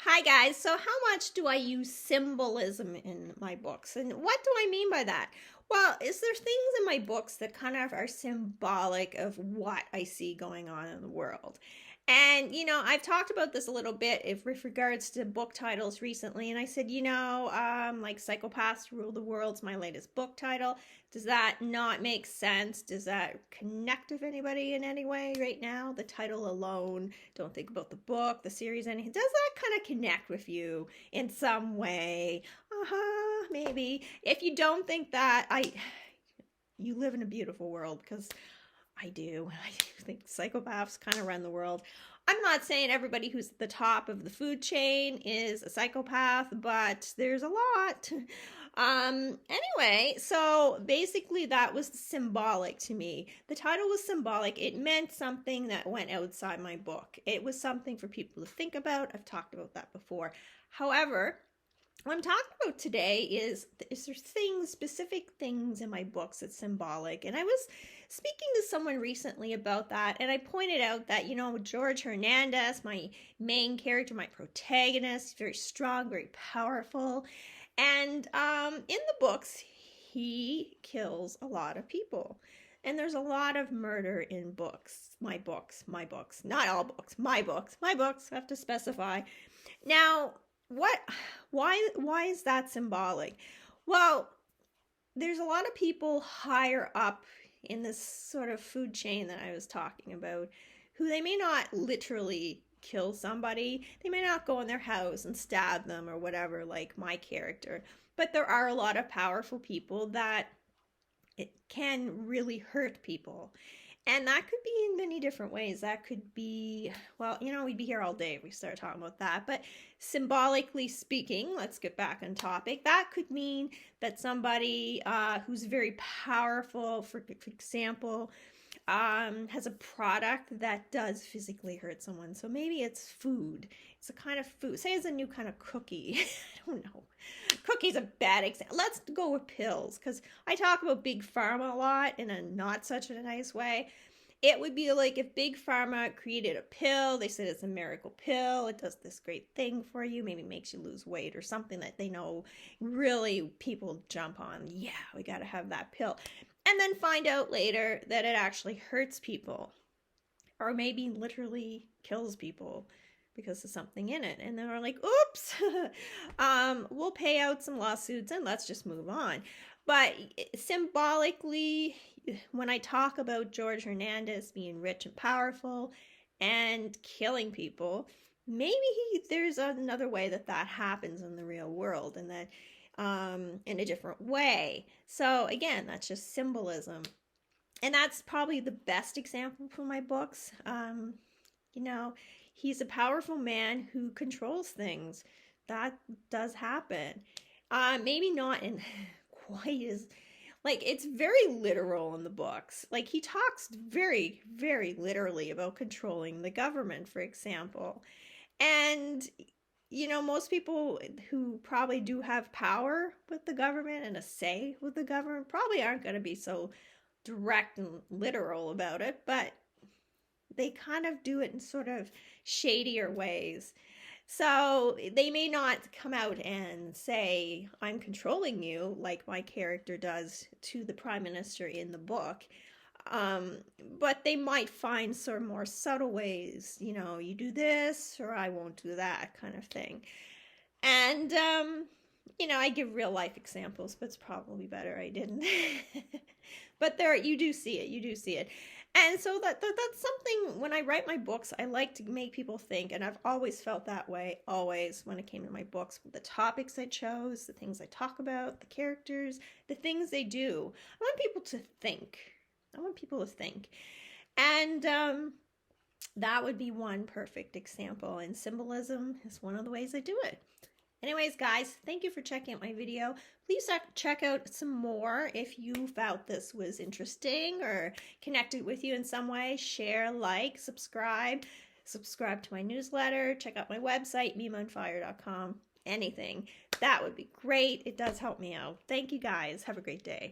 Hi guys, so how much do I use symbolism in my books? And what do I mean by that? Well, is there things in my books that kind of are symbolic of what I see going on in the world? And I've talked about this a little bit if with regards to book titles recently, and I said, like Psychopaths Rule the World's my latest book title. Does that not make sense? Does that connect with anybody in any way right now? The title alone, don't think about the book, the series, anything. Does that kind of connect with you in some way? Maybe. If you don't think that, you live in a beautiful world because I do. I think psychopaths kind of run the world. I'm not saying everybody who's at the top of the food chain is a psychopath, but there's a lot. Anyway, so basically that was symbolic to me. The title was symbolic. It meant something that went outside my book. It was something for people to think about. I've talked about that before. However, what I'm talking about today is there things, specific things in my books that's symbolic. And I was speaking to someone recently about that, and I pointed out that, George Hernandez, my main character, my protagonist, very strong, very powerful. And in the books, he kills a lot of people. And there's a lot of murder in books. My books. Not all books. My books. I have to specify. Now, why is that symbolic? Well, there's a lot of people higher up in this sort of food chain that I was talking about who they may not literally kill somebody. They may not go in their house and stab them or whatever, like my character. But there are a lot of powerful people that it can really hurt people. And that could be in many different ways. That could be, well, we'd be here all day if we start talking about that. But symbolically speaking, let's get back on topic. That could mean that somebody who's very powerful, for example, has a product that does physically hurt someone. So maybe it's food. It's a kind of food. Say it's a new kind of cookie. I don't know. Cookie's a bad example. Let's go with pills because I talk about Big Pharma a lot in a not such a nice way. It would be like if Big Pharma created a pill, they said it's a miracle pill, it does this great thing for you, maybe makes you lose weight or something that they know really people jump on. Yeah, we got to have that pill. And then find out later that it actually hurts people or maybe literally kills people because of something in it. And they're like, oops, we'll pay out some lawsuits and let's just move on. But symbolically, when I talk about George Hernandez being rich and powerful and killing people, maybe there's another way that happens in the real world, and that in a different way. So again, that's just symbolism. And that's probably the best example from my books. He's a powerful man who controls things. That does happen. Maybe not in quite as, like, it's very literal in the books. Like, he talks very, very literally about controlling the government, for example. And most people who probably do have power with the government and a say with the government probably aren't going to be so direct and literal about it, but they kind of do it in sort of shadier ways. So they may not come out and say, I'm controlling you, like my character does to the prime minister in the book. But they might find sort of more subtle ways, you do this or I won't do that kind of thing. And, I give real life examples, but it's probably better I didn't. But you do see it. And so that's something, when I write my books, I like to make people think, and I've always felt that way, always, when it came to my books, the topics I chose, the things I talk about, the characters, the things they do. I want people to think. And that would be one perfect example, and symbolism is one of the ways I do it. Anyways, guys, thank you for checking out my video. Please check out some more if you felt this was interesting or connected with you in some way. Share, like, subscribe to my newsletter. Check out my website, mimaonfire.com. Anything. That would be great. It does help me out. Thank you, guys. Have a great day.